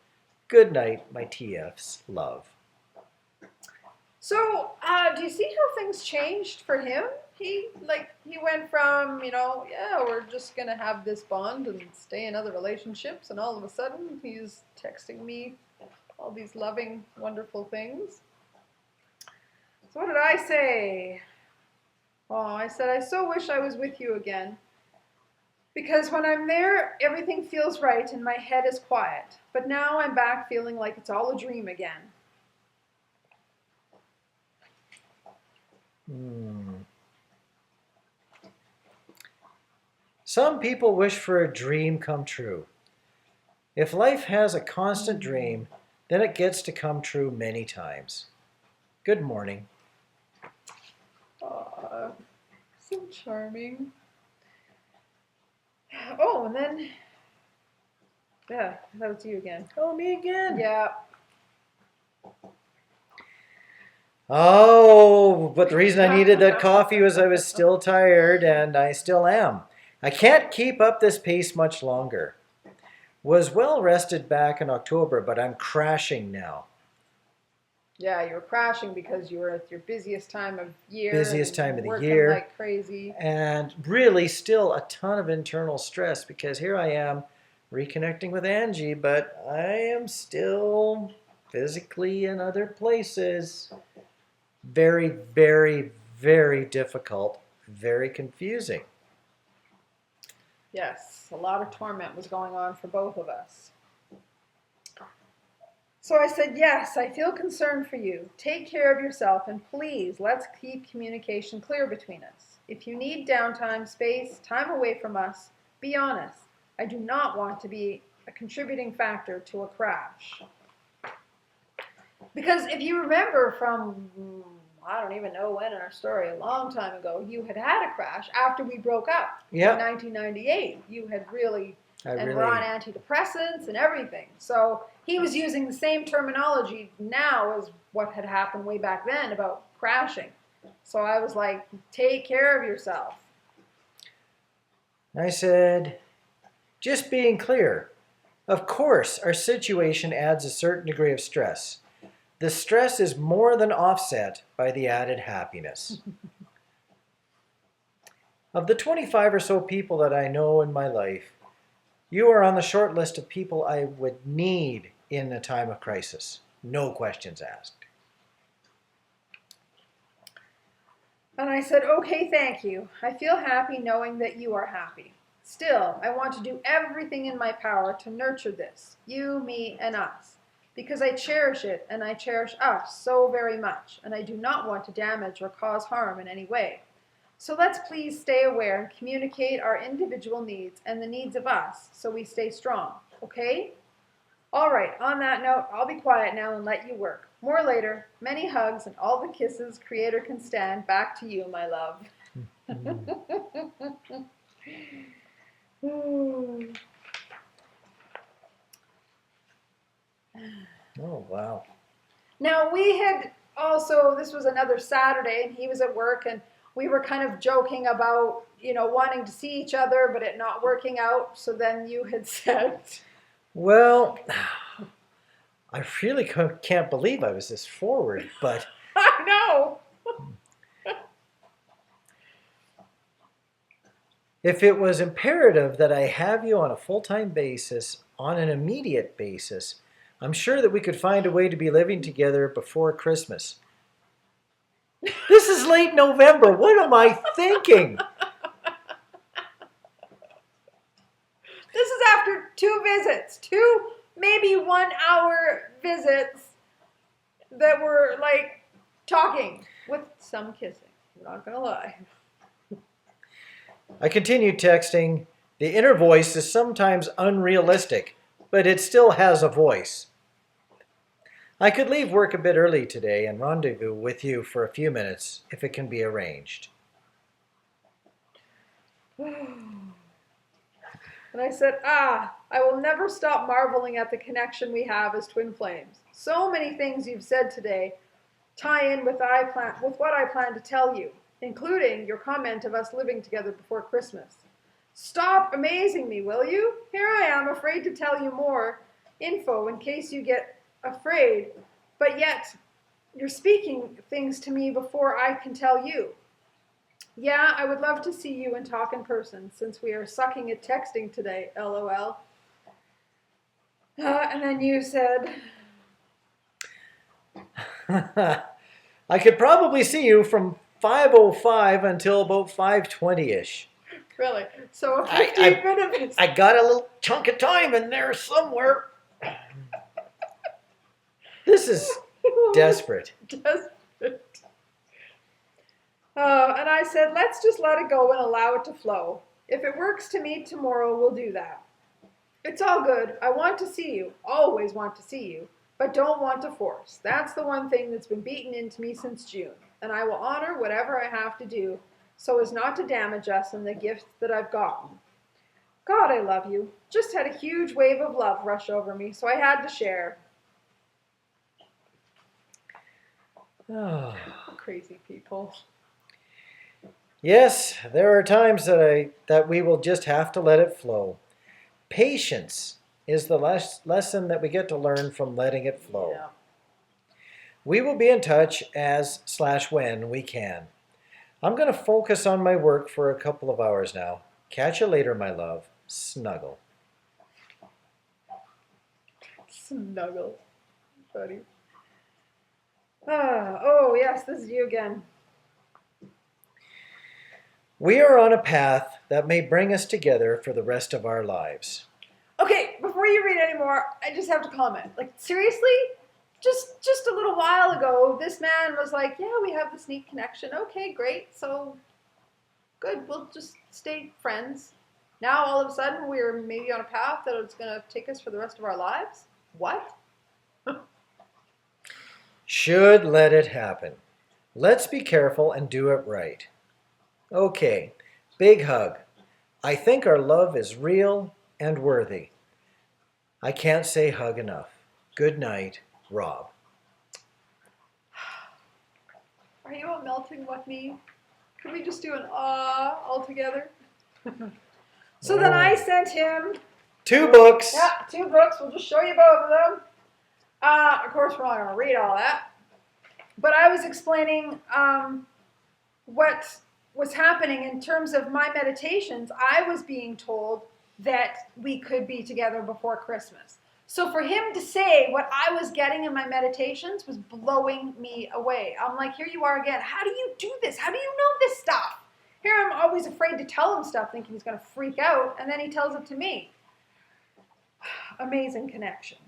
Good night, my TFs. Love. So, do you see how things changed for him? He went from, we're just going to have this bond and stay in other relationships, and all of a sudden he's texting me all these loving, wonderful things. So what did I say? Oh, I said, I so wish I was with you again. Because when I'm there, everything feels right and my head is quiet. But now I'm back feeling like it's all a dream again. Some people wish for a dream come true. If life has a constant dream, then it gets to come true many times. Good morning. Aw, so charming. Oh, and then, yeah, that was you again. Oh, me again. Yeah. Oh, but the reason I needed that coffee was I was still tired, and I still am. I can't keep up this pace much longer. Was well rested back in October, but I'm crashing now. Yeah, you were crashing because you were at your busiest time of year. Busiest time of the working year. like crazy. And really still a ton of internal stress because here I am reconnecting with Angie, but I am still physically in other places. Very, very, very difficult, very confusing. Yes, a lot of torment was going on for both of us. So I said, yes, I feel concerned for you. Take care of yourself, and please, let's keep communication clear between us. If you need downtime, space, time away from us, be honest. I do not want to be a contributing factor to a crash. Because if you remember from, I don't even know when in our story, a long time ago, you had had a crash after we broke up in 1998. You had really were on antidepressants and everything. So he was using the same terminology now as what had happened way back then about crashing. So I was like, take care of yourself. I said, just being clear. Of course, our situation adds a certain degree of stress. The stress is more than offset by the added happiness. Of the 25 or so people that I know in my life, you are on the short list of people I would need in a time of crisis. No questions asked. And I said, okay, thank you. I feel happy knowing that you are happy. Still, I want to do everything in my power to nurture this, you, me, and us, because I cherish it and I cherish us so very much, and I do not want to damage or cause harm in any way. So let's please stay aware and communicate our individual needs and the needs of us so we stay strong, okay? All right, on that note, I'll be quiet now and let you work. More later. Many hugs and all the kisses Creator can stand. Back to you, my love. Oh, wow. Now, we had also, this was another Saturday, and he was at work, and we were kind of joking about, wanting to see each other, but it not working out. So then you had said... Well, I really can't believe I was this forward, but... I know! If it was imperative that I have you on a full-time basis, on an immediate basis, I'm sure that we could find a way to be living together before Christmas. This is late November. What am I thinking? This is after 2 visits, 2 maybe 1 hour visits that were like talking with some kissing. I'm not gonna lie. I continued texting. The inner voice is sometimes unrealistic, but it still has a voice. I could leave work a bit early today and rendezvous with you for a few minutes if it can be arranged. And I said, I will never stop marveling at the connection we have as twin flames. So many things you've said today tie in with what I plan to tell you, including your comment of us living together before Christmas. Stop amazing me, will you? Here I am, afraid to tell you more info in case you get afraid, but yet you're speaking things to me before I can tell you. Yeah, I would love to see you and talk in person since we are sucking at texting today, LOL. And then you said... I could probably see you from 5:05 until about 5:20ish. Really? So a I- 15-minute I got a little chunk of time in there somewhere. This is desperate. Desperate. And I said, let's just let it go and allow it to flow. If it works to meet tomorrow, we'll do that. It's all good. I want to see you. Always want to see you. But don't want to force. That's the one thing that's been beaten into me since June. And I will honor whatever I have to do so as not to damage us and the gift that I've gotten. God, I love you. Just had a huge wave of love rush over me, so I had to share. Oh. Crazy people. Yes, there are times that we will just have to let it flow. Patience is the lesson that we get to learn from letting it flow. Yeah. We will be in touch as/when we can. I'm going to focus on my work for a couple of hours now. Catch you later, my love. Snuggle. Snuggle. Buddy. Oh, yes, this is you again. We are on a path that may bring us together for the rest of our lives. Okay, before you read any more, I just have to comment. Like, seriously? Just a little while ago, this man was like, yeah, we have this neat connection. Okay, great. So, good. We'll just stay friends. Now, all of a sudden, we're maybe on a path that it's going to take us for the rest of our lives? What? Should let it happen. Let's be careful and do it right. Okay, big hug. I think our love is real and worthy. I can't say hug enough. Good night, Rob. Are you all melting with me? Can we just do an ah all together? So then I sent him 2 books. Yeah, 2 books. We'll just show you both of them. Of course, we're not going to read all that. But I was explaining what was happening in terms of my meditations. I was being told that we could be together before Christmas. So for him to say what I was getting in my meditations was blowing me away. I'm like, here you are again. How do you do this? How do you know this stuff? Here I'm always afraid to tell him stuff, thinking he's going to freak out, and then he tells it to me. Amazing connection.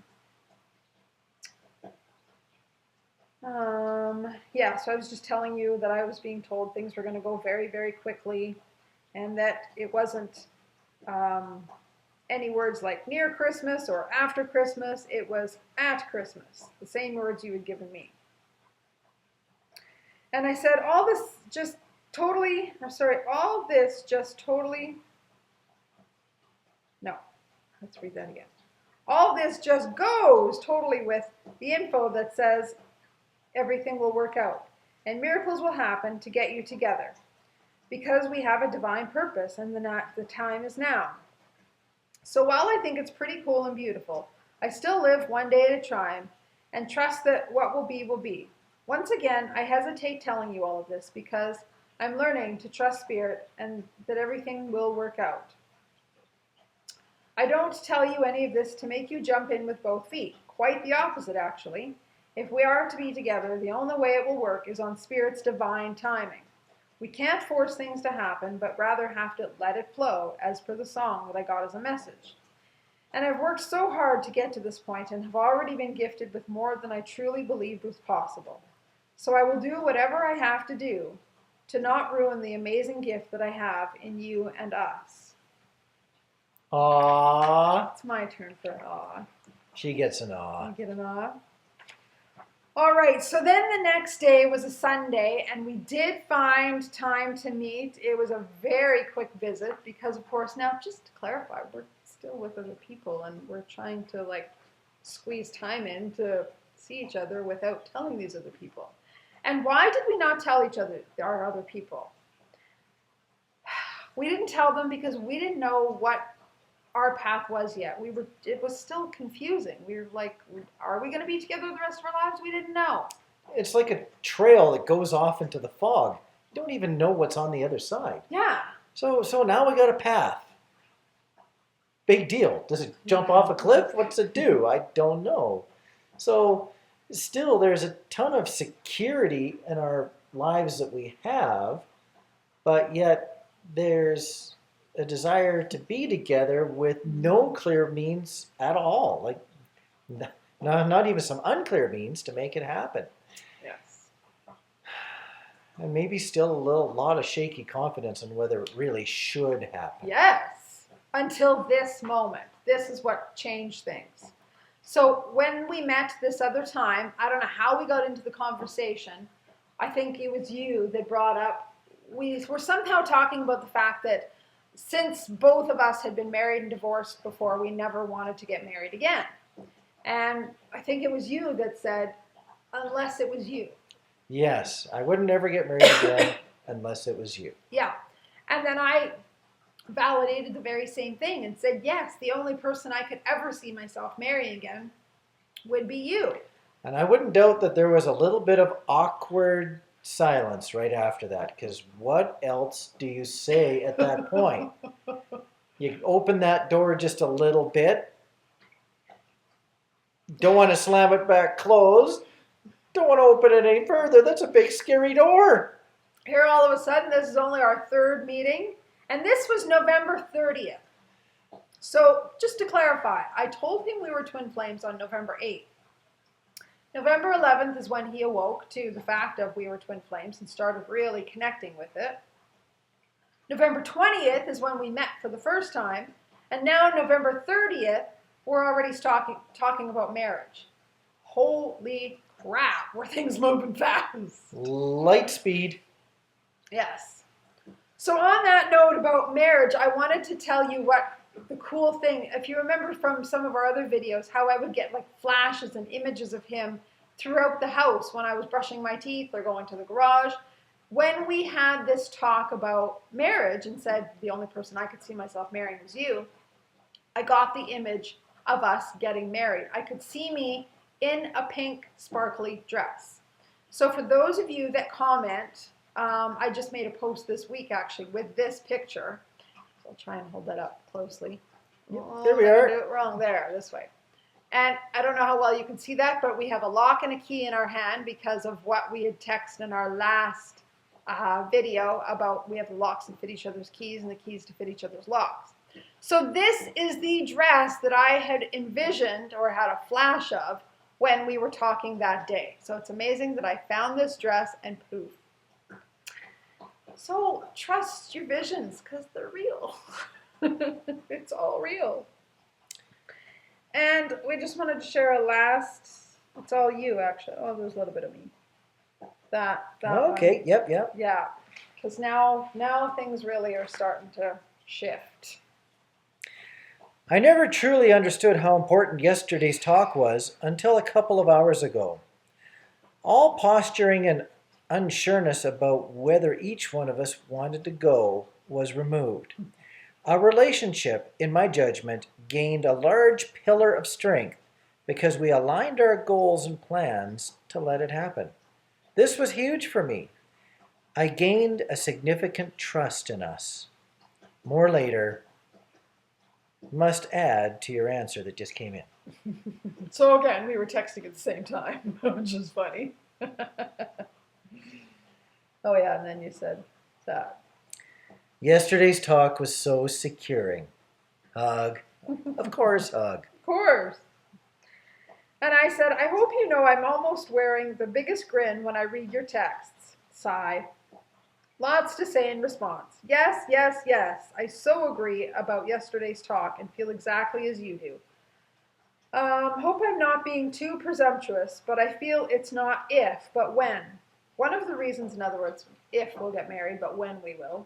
Yeah, so I was just telling you that I was being told things were going to go very, very quickly, and that it wasn't any words like near Christmas or after Christmas. It was at Christmas, the same words you had given me. And I said, all this just totally, no, let's read that again. All this just goes totally with the info that says everything will work out and miracles will happen to get you together because we have a divine purpose and the time is now. So while I think it's pretty cool and beautiful, I still live one day at a time and trust that what will be will be. Once again, I hesitate telling you all of this because I'm learning to trust Spirit and that everything will work out. I don't tell you any of this to make you jump in with both feet. Quite the opposite, actually. If we are to be together, the only way it will work is on Spirit's divine timing. We can't force things to happen, but rather have to let it flow, as per the song that I got as a message. And I've worked so hard to get to this point and have already been gifted with more than I truly believed was possible. So I will do whatever I have to do to not ruin the amazing gift that I have in you and us. Aww. It's my turn for an aw. She gets an aw. I get an aw. All right, so then the next day was a Sunday, and we did find time to meet. It was a very quick visit because, of course, now just to clarify, we're still with other people, and we're trying to squeeze time in to see each other without telling these other people. And why did we not tell each other our other people? We didn't tell them because we didn't know what our path was yet. It was still confusing. We were like, are we going to be together the rest of our lives? We didn't know. It's like a trail that goes off into the fog. You don't even know what's on the other side. Yeah. So now we got a path. Big deal. Does it jump off a cliff? What's it do? I don't know. So still there's a ton of security in our lives that we have, but yet there's a desire to be together with no clear means at all. Like, not even some unclear means to make it happen. Yes. And maybe still a lot of shaky confidence on whether it really should happen. Yes. Until this moment. This is what changed things. So when we met this other time, I don't know how we got into the conversation. I think it was you that brought up, we were somehow talking about the fact that since both of us had been married and divorced before, we never wanted to get married again. And I think it was you that said, unless it was you. Yes, I wouldn't ever get married again unless it was you. Yeah. And then I validated the very same thing and said, yes, the only person I could ever see myself marrying again would be you. And I wouldn't doubt that there was a little bit of awkward silence right after that, because what else do you say at that point? You open that door just a little bit. Don't want to slam it back closed. Don't want to open it any further. That's a big, scary door. Here, all of a sudden, this is only our third meeting, and this was November 30th. So, just to clarify, I told him we were twin flames on November 8th. November 11th is when he awoke to the fact of we were twin flames and started really connecting with it. November 20th is when we met for the first time, and now November 30th, we're already talking about marriage. Holy crap, were things moving fast. Light speed. Yes. So on that note about marriage, I wanted to tell you what the cool thing, if you remember from some of our other videos, how I would get like flashes and images of him throughout the house when I was brushing my teeth or going to the garage. When we had this talk about marriage and said the only person I could see myself marrying was you, I got the image of us getting married. I could see me in a pink sparkly dress. So for those of you that comment, I just made a post this week actually with this picture. So I'll try and hold that up closely. There we are. Do it wrong there, this way. And I don't know how well you can see that, but we have a lock and a key in our hand because of what we had texted in our last video about we have the locks that fit each other's keys and the keys to fit each other's locks. So this is the dress that I had envisioned or had a flash of when we were talking that day. So it's amazing that I found this dress and poof. So trust your visions because they're real. It's all real. And we just wanted to share a last, it's all you actually. Oh, there's a little bit of me. That Okay, one. yep. Yeah, because now things really are starting to shift. I never truly understood how important yesterday's talk was until a couple of hours ago. All posturing and unsureness about whether each one of us wanted to go was removed. Our relationship, in my judgment, gained a large pillar of strength because we aligned our goals and plans to let it happen. This was huge for me. I gained a significant trust in us. More later. Must add to your answer that just came in. So again, we were texting at the same time, which is funny. Oh yeah, and then you said that. Yesterday's talk was so securing. Hug. Of course, hug. Of course. And I said, I hope you know I'm almost wearing the biggest grin when I read your texts. Sigh. Lots to say in response. Yes, yes, yes. I so agree about yesterday's talk and feel exactly as you do. Hope I'm not being too presumptuous, but I feel it's not if, but when. One of the reasons, in other words, if we'll get married, but when we will.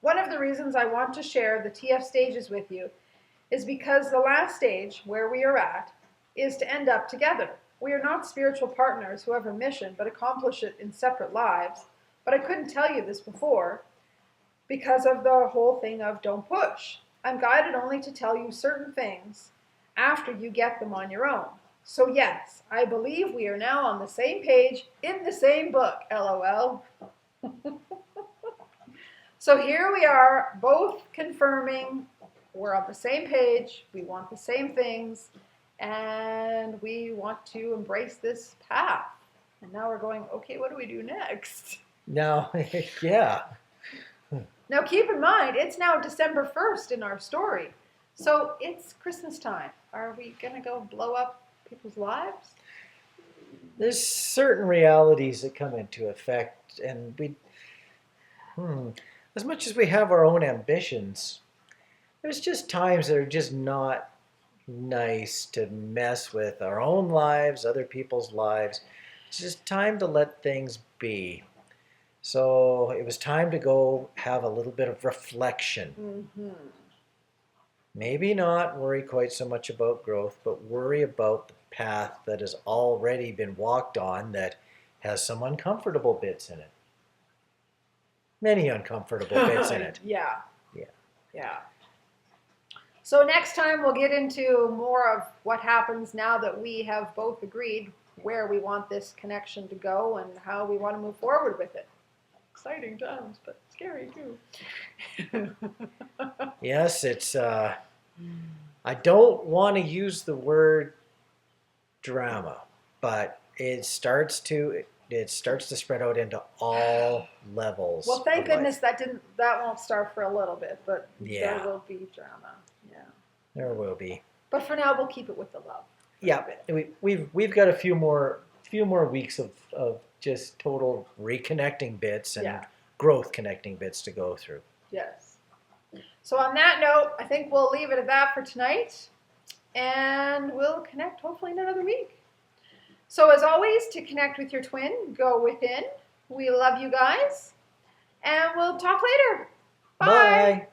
One of the reasons I want to share the TF stages with you is because the last stage, where we are at, is to end up together. We are not spiritual partners who have a mission but accomplish it in separate lives. But I couldn't tell you this before because of the whole thing of don't push. I'm guided only to tell you certain things after you get them on your own. So yes, I believe we are now on the same page in the same book, LOL. So here we are, both confirming we're on the same page, we want the same things, and we want to embrace this path. And now we're going, okay, what do we do next? Now, yeah. Now keep in mind, it's now December 1st in our story. So it's Christmas time. Are we going to go blow up people's lives? There's certain realities that come into effect, and as much as we have our own ambitions, there's just times that are just not nice to mess with our own lives, other people's lives. It's just time to let things be. So it was time to go have a little bit of reflection. Maybe not worry quite so much about growth, but worry about the path that has already been walked on that has some uncomfortable bits in it. Many uncomfortable bits in it. Yeah. Yeah. Yeah. So next time we'll get into more of what happens now that we have both agreed where we want this connection to go and how we want to move forward with it. Exciting times, but scary too. Yes, it's, I don't want to use the word drama, but it starts to spread out into all levels. Well, thank of goodness life. that won't start for a little bit, but Yeah. there will be drama. Yeah. There will be. But for now, we'll keep it with the love. Yeah, we've got a few more weeks of just total reconnecting bits and Yeah. growth connecting bits to go through. Yes. So on that note, I think we'll leave it at that for tonight, and we'll connect hopefully in another week. So as always, to connect with your twin, go within. We love you guys, and we'll talk later. Bye. Bye.